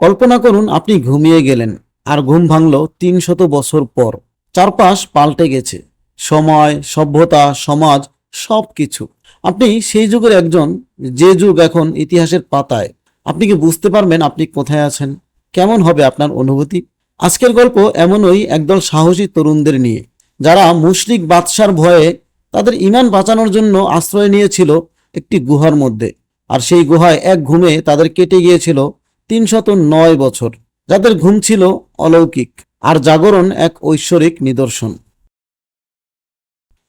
কল্পনা করুন আপনি ঘুমিয়ে গেলেন আর ঘুম ভাঙল ৩০০ বছর পর। চারপাশ পাল্টে গেছে, সময়, সভ্যতা, সমাজ, সবকিছু। আপনি সেই যুগের একজন, যে যুগ এখন ইতিহাসের পাতায়। আপনি কি বুঝতে পারবেন আপনি কোথায় আছেন? কেমন হবে আপনার অনুভূতি? আজকের গল্প এমনই একদল সাহসী তরুণদের নিয়ে, যারা মুশরিক বাদশার ভয়ে তাদের ঈমান বাঁচানোর জন্য আশ্রয় নিয়েছিল একটি গুহার মধ্যে। আর সেই গুহায় এক ঘুমে তাদের কেটে গিয়েছিল ৩০৯ বছর, যাদের ঘুম ছিল অলৌকিক আর জাগরণ এক ঐশ্বরিক নিদর্শন।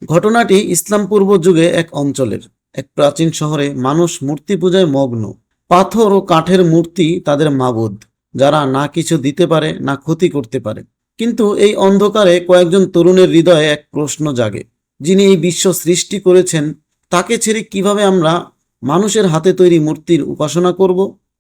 ঘটনাটি ইসলাম পূর্ব যুগে এক অঞ্চলের এক প্রাচীন শহরে মানুষ মূর্তি পূজায় মগ্ন। পাথর ও কাঠের মূর্তি তাদের মাবুদ, যারা না কিছু দিতে পারে না ক্ষতি করতে পারে। কিন্তু এই অন্ধকারে কয়েকজন তরুণের হৃদয়ে এক প্রশ্ন জাগে, যিনি এই বিশ্ব সৃষ্টি করেছেন, তাকে ছেড়ে কিভাবে আমরা মানুষের হাতে তৈরি মূর্তির উপাসনা করব?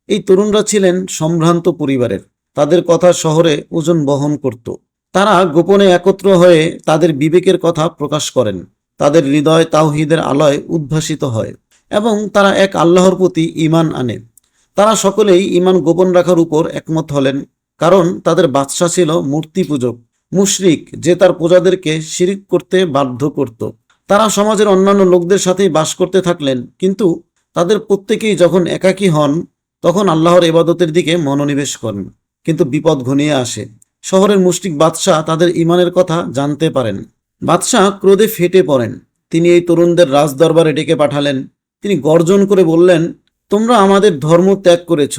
এই তরুণরা ছিলেন সম্ভ্রান্ত পরিবারের। তাদের কথা শহরে ওজন বহন করত। তারা গোপনে একত্র হয়ে তাদের বিবেকের কথা প্রকাশ করেন। তাদের হৃদয় তাওহীদের আলোয় উদ্ভাসিত হয় এবং তারা এক আল্লাহর প্রতি ঈমান আনে। তারা সকলেই ঈমান গোপন রাখার উপর একমত হলেন, কারণ তাদের বাদশা ছিল মূর্তি পূজক, মুশরিক, যে তার প্রজাদেরকে শিরিক করতে বাধ্য করত। তারা সমাজের অন্যান্য লোকদের সাথেই বাস করতে থাকলেন, কিন্তু তাদের প্রত্যেকেই যখন একাকী হন, তখন আল্লাহর ইবাদতের দিকে মনোনিবেশ করেন। কিন্তু বিপদ ঘনিয়ে আসে। শহরের মুশরিক বাদশাহ তাদের ঈমানের কথা জানতে পারেন। বাদশাহ ক্রোধে ফেটে পড়েন। তিনি এই তরুণদের রাজদরবারে ডেকে পাঠালেন। তিনি গর্জন করে বললেন, তোমরা আমাদের ধর্ম ত্যাগ করেছ।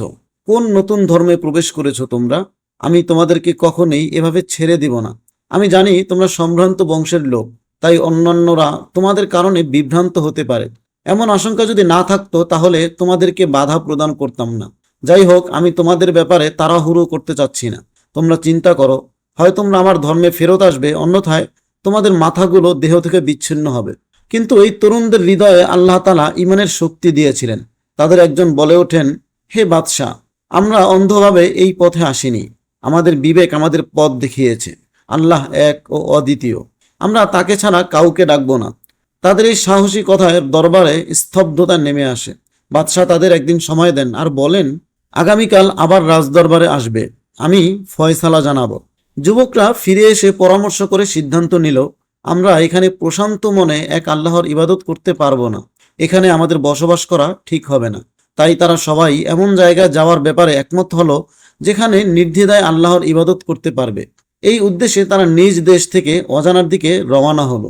কোন নতুন ধর্মে প্রবেশ করেছ তোমরা? আমি তোমাদেরকে কখনোই এভাবে ছেড়ে দিব না। আমি জানি তোমরা সম্ভ্রান্ত বংশের লোক, তাই অন্যান্যরা তোমাদের কারণে বিভ্রান্ত হতে পারে। এমন আশঙ্কা যদি না থাকতো তাহলে তোমাদেরকে বাধা প্রদান করতাম না। যাই হোক, আমি তোমাদের ব্যাপারে তাড়াহুড়ো করতে চাচ্ছি না। তোমরা চিন্তা করো, হয় তোমরা আমার ধর্মে ফেরত আসবে, অন্যথায় তোমাদের মাথাগুলো দেহ থেকে বিচ্ছিন্ন হবে। কিন্তু এই তরুণদের হৃদয়ে আল্লাহ তাআলা ঈমানের শক্তি দিয়েছিলেন। তাদের একজন বলে ওঠেন, হে বাদশাহ, আমরা অন্ধভাবে এই পথে আসিনি। আমাদের বিবেক আমাদের পথ দেখিয়েছে। আল্লাহ এক ও অদ্বিতীয়। আমরা তাকে ছাড়া কাউকে ডাকবো না। তাদের এই সাহসী কথায় দরবারে স্তব্ধতা নেমে আসে। বাদশাহ তাদের একদিন সময় দেন আর বলেন, আগামীকাল আবার রাজদরবারে আসবে, আমি ফয়সালা জানাবো। যুবকরা ফিরে এসে পরামর্শ করে সিদ্ধান্ত নিল, আমরা এখানে প্রশান্ত মনে এক আল্লাহর ইবাদত করতে পারবো না। এখানে আমাদের বসবাস করা ঠিক হবে না। তাই তারা সবাই এমন জায়গায় যাওয়ার ব্যাপারে একমত হলো, যেখানে নির্দ্বিধায় আল্লাহর ইবাদত করতে পারবে। এই উদ্দেশ্যে তারা নিজ দেশ থেকে অজানার দিকে রওনা হলো।